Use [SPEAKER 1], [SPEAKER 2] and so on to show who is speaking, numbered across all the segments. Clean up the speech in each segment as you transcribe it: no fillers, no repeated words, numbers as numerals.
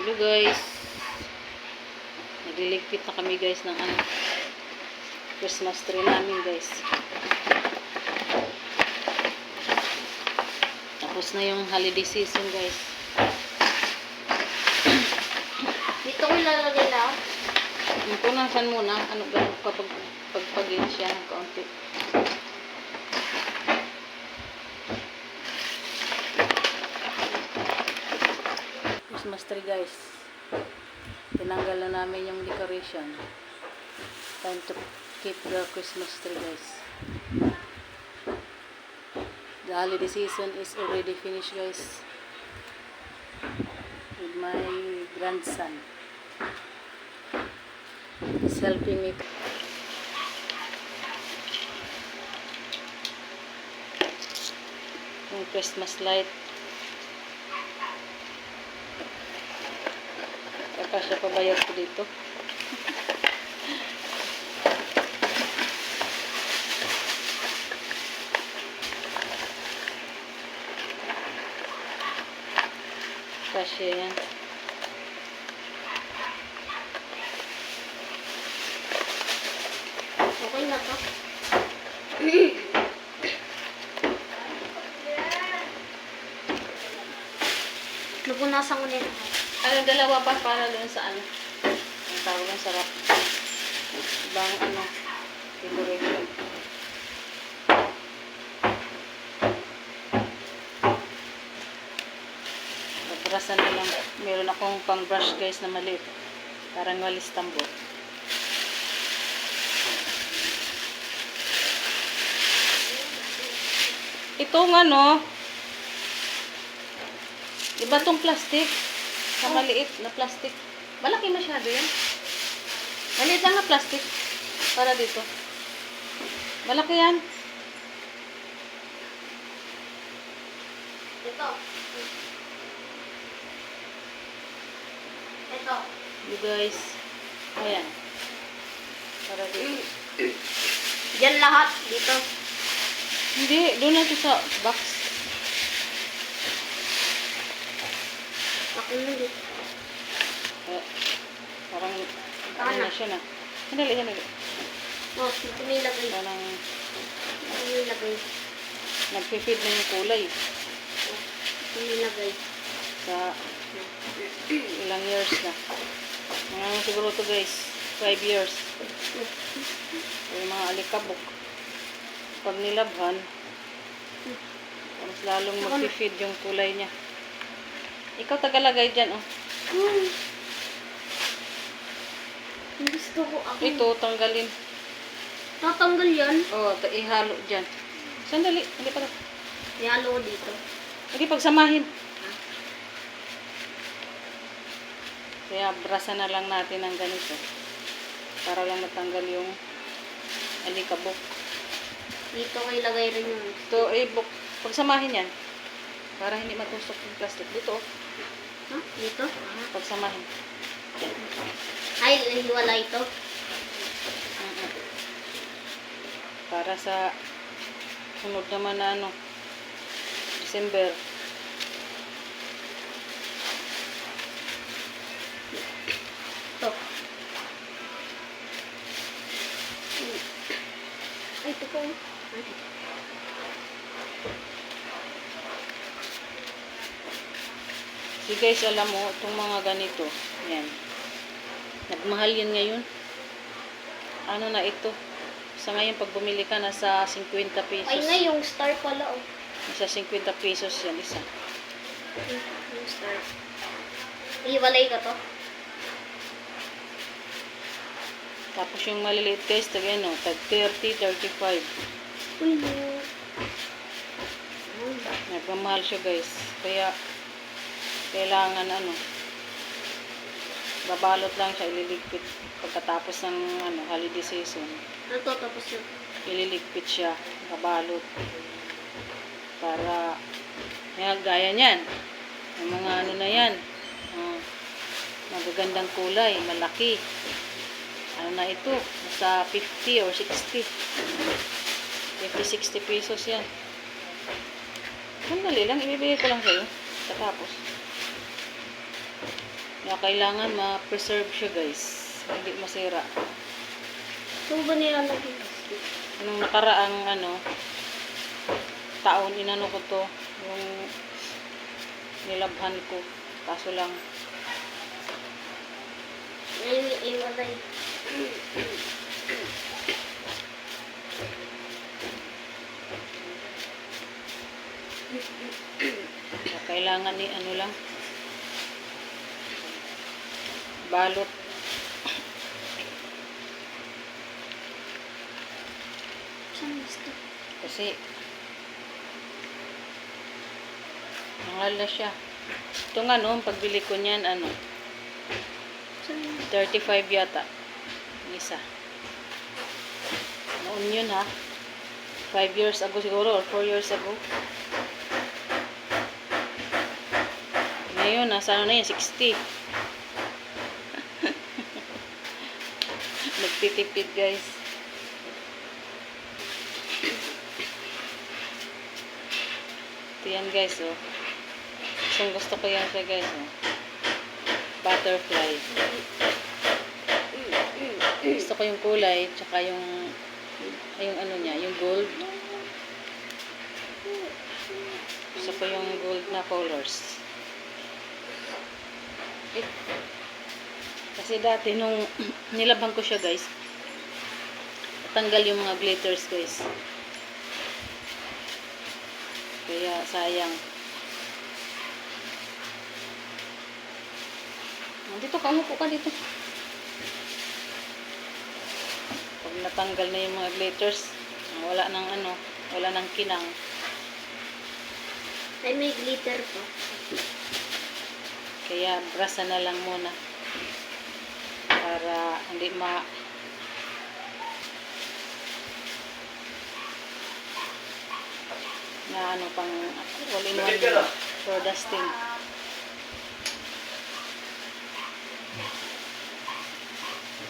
[SPEAKER 1] Hello guys. Nagliligpit na kami guys ng Christmas tree namin guys. Tapos na yung holiday season guys.
[SPEAKER 2] Dito ko ilalagay lang.
[SPEAKER 1] Punasan muna. Ano ba pagpagin siya ng kaunti. Christmas tree guys. Tinanggal na namin yung decoration. Time to keep the Christmas tree guys. The holiday season is already finished guys. With my grandson. He's helping me. Yung Christmas light. Kasya pabayad ko dito. Kasya yan.
[SPEAKER 2] Okay na to. Napunasan ko nito.
[SPEAKER 1] Dalawa pa para doon sa ang tawag ng sarap. Ibang decoration. Pabrasan na lang. Meron akong pang brush guys na maliit. Parang walis tambo. Itong iba tong plastic. Sa maliit na plastic. Malaki masyado yan. Maliit lang na plastic. Para dito. Malaki yan.
[SPEAKER 2] Ito. Ito.
[SPEAKER 1] You guys. Ayan. Para dito.
[SPEAKER 2] Diyan lahat. Dito.
[SPEAKER 1] Hindi. Doon na ito sa box.
[SPEAKER 2] Ako na dito.
[SPEAKER 1] Parang na siya na. Handali.
[SPEAKER 2] Oh, dito nilagay.
[SPEAKER 1] Parang
[SPEAKER 2] Dito nilagay.
[SPEAKER 1] nagpipid na yung kulay.
[SPEAKER 2] Dito nilagay.
[SPEAKER 1] Sa ilang years na. Mga siguro to guys. 5 years. Yung mga alikabok. Pag nilabhan, mas lalong magpipid yung kulay niya. Ikaw tagalagay dyan, oh.
[SPEAKER 2] Gusto ko ako.
[SPEAKER 1] Ito, tanggalin.
[SPEAKER 2] Tatanggal yan.
[SPEAKER 1] Oh, ihalo dyan. Sandali, hindi pa.
[SPEAKER 2] Ihalo ko dito.
[SPEAKER 1] Hindi, pagsamahin. Kaya, brasan na lang natin ng ganito. Para lang matanggal yung alikabok.
[SPEAKER 2] Dito ko ilagay rin yung...
[SPEAKER 1] Ito, pagsamahin yan. Para hindi matusok yung plastic. Dito,
[SPEAKER 2] Ha? Dito?
[SPEAKER 1] pagsamahin.
[SPEAKER 2] Ay, hiwala ito.
[SPEAKER 1] Para sa sunod naman na December.
[SPEAKER 2] Ito. Ay, ito po.
[SPEAKER 1] So guys, alam mo, itong mga ganito, yan. Nagmahal yan ngayon. Ano na ito? Sa ngayon, pag bumili ka, nasa 50 pesos.
[SPEAKER 2] Ay, na yung star pala, oh.
[SPEAKER 1] Nasa 50 pesos yan, isa.
[SPEAKER 2] Yung star. Ihiwalay ka to.
[SPEAKER 1] Tapos yung maliliit guys, tag 30, 35.
[SPEAKER 2] Uy, no.
[SPEAKER 1] Nagmamahal siya guys. Kaya, kailangan babalot lang siya, ililigpit. Pagkatapos ng holiday season,
[SPEAKER 2] Ano to, tapos yun.
[SPEAKER 1] ililigpit siya, babalot. Para, gaya niyan. Yung mga na yan. Magagandang kulay, malaki. Na ito? Nasa 50 or 60. 50-60 pesos yan. Sandali lang, ibibigay ko lang sa'yo. Katapos. Kaya kailangan ma-preserve siya guys. Hindi masira.
[SPEAKER 2] Saan ba nilalagay?
[SPEAKER 1] Anong nakaraang taon inano ko to. Yung nilabhan ko. Kaso lang.
[SPEAKER 2] Ay, iwalay.
[SPEAKER 1] Kaya kailangan ni ano lang. Balot.
[SPEAKER 2] Saan gusto?
[SPEAKER 1] Kasi nangal na siya. Ito nga no, pagbili ko niyan,
[SPEAKER 2] Saan?
[SPEAKER 1] 35 yata. Yung isa. Noon yun ha. 5 years ago siguro, or 4 years ago. Ngayon, nasa ano na yun, 60. Nagtitipid guys. Ito yan guys, oh. Gusto ko yan siya guys, oh. Butterfly. Gusto ko yung kulay, tsaka yung ano niya, yung gold. Gusto ko yung gold na colors. Kasi dati nung nilabang ko siya guys, natanggal yung mga glitters guys. Kaya sayang. Dito ka, umupo ka dito. Pag natanggal na yung mga glitters, wala nang kinang.
[SPEAKER 2] Ay, may glitter po.
[SPEAKER 1] Kaya brasa na lang muna. Para hindi pang all-in-one for dusting.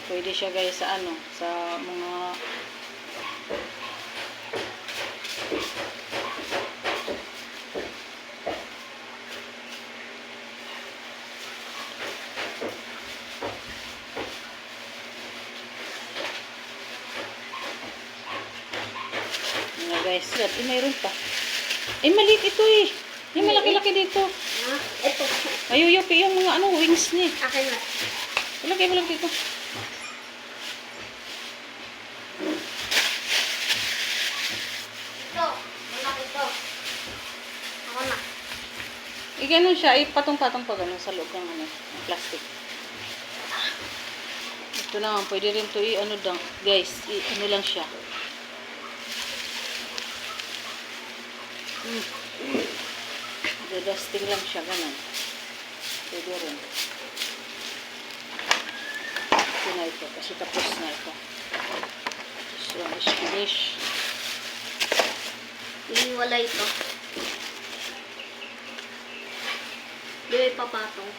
[SPEAKER 1] Pwede siya guys sa sa mga guys. Mayroon pa. Maliit ito eh. Yung malaki-laki dito.
[SPEAKER 2] Ah, ito.
[SPEAKER 1] Ayuyupi yung mga wings niya.
[SPEAKER 2] Akin na.
[SPEAKER 1] Ilagay mo lang dito.
[SPEAKER 2] Ito. Malaki ito. Ako na.
[SPEAKER 1] Ganun siya. Patong-patong pa ganun sa loob ng ng plastic. Ito naman. Pwede rin ito guys. Lang siya. Dusting lang siya, ganun. Pwede rin. Ito na ito, kasi tapos na ito. So, finish.
[SPEAKER 2] Iiwalay ito. Di ba ipapatong?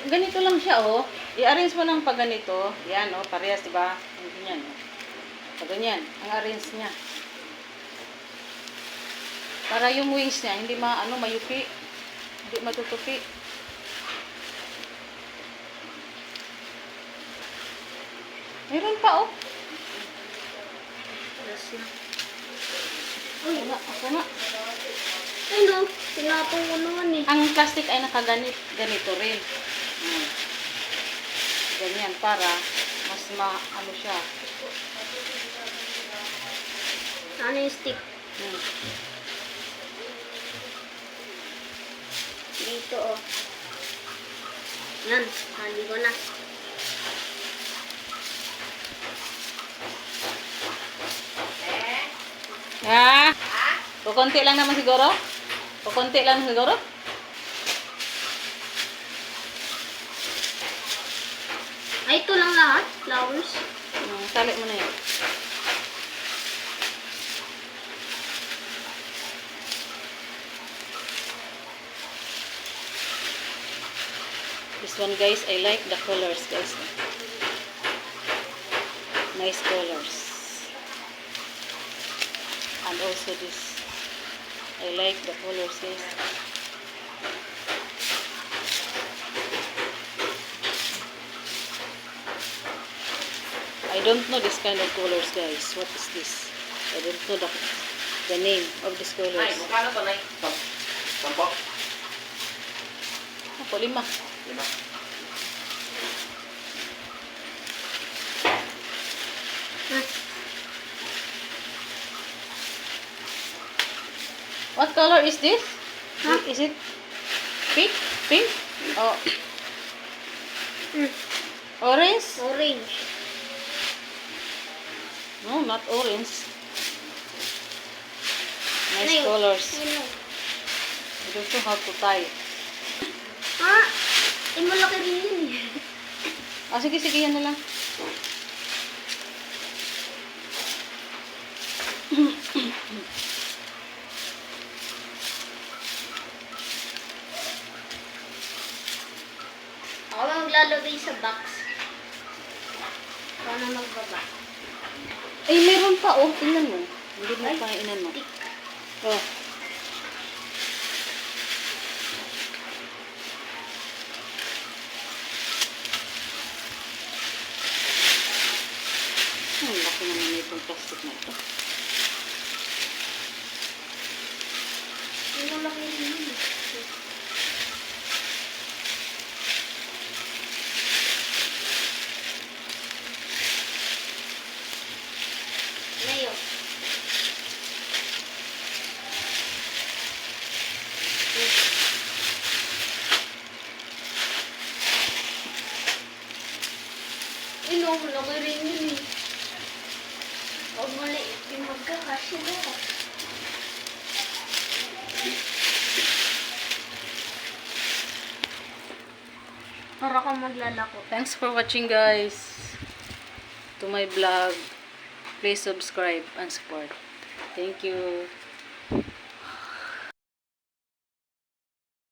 [SPEAKER 1] Ganito lang siya, oh. I-arrange mo ng pag ganito. Yan, oh, parehas, diba? Ganyan, oh. Pag ganyan, ang arrange niya. Para yung wings niya, hindi mayupi. Hindi matutupi. Meron pa, oh.
[SPEAKER 2] Tapos na.
[SPEAKER 1] Ako nga.
[SPEAKER 2] Ay no, tinapong ko naman eh.
[SPEAKER 1] Ang plastic ay ganito rin. Ganyan, para mas siya.
[SPEAKER 2] Ano yung stick? Dito oh. Yan, hali ko na.
[SPEAKER 1] Ha? Kukunti lang naman siguro? Kukunti lang siguro?
[SPEAKER 2] Ay, ito lang lahat. Flowers.
[SPEAKER 1] Tali mo na yun. This one guys, I like the colors guys. Nice colors. And also this. I like the colors guys. I don't know this kind of colors, guys. What is this? I don't know the name of this colors.
[SPEAKER 3] Nay, magkano to, Nay? Sampo?
[SPEAKER 1] Ako, 5.
[SPEAKER 3] Lima.
[SPEAKER 1] What color is this?
[SPEAKER 2] Huh?
[SPEAKER 1] Is it pink? Pink? Oh,
[SPEAKER 2] Mm.
[SPEAKER 1] orange?
[SPEAKER 2] Orange.
[SPEAKER 1] No, not orange. Nice
[SPEAKER 2] Ano yun?
[SPEAKER 1] colors.
[SPEAKER 2] Ano?
[SPEAKER 1] I don't know how to tie.
[SPEAKER 2] Ha? Eh, malaki rin yun eh.
[SPEAKER 1] Ah, sige, sige, yan na lang.
[SPEAKER 2] Ako lang maglalagay sa box. Paano magbaba?
[SPEAKER 1] Eh, meron pa, oh. Tingnan mo. Hindi mo
[SPEAKER 2] Ay,
[SPEAKER 1] pa inan mo.
[SPEAKER 2] stick.
[SPEAKER 1] Oh. Laki naman na itong plastic na ito.
[SPEAKER 2] Eh, malaki rin yun eh. Ngayon. Ino, malaki rin yun eh. Huwag maliit yung magkakasya na. Para kang maglalako.
[SPEAKER 1] Thanks for watching, guys. To my vlog. Please subscribe and support. Thank you.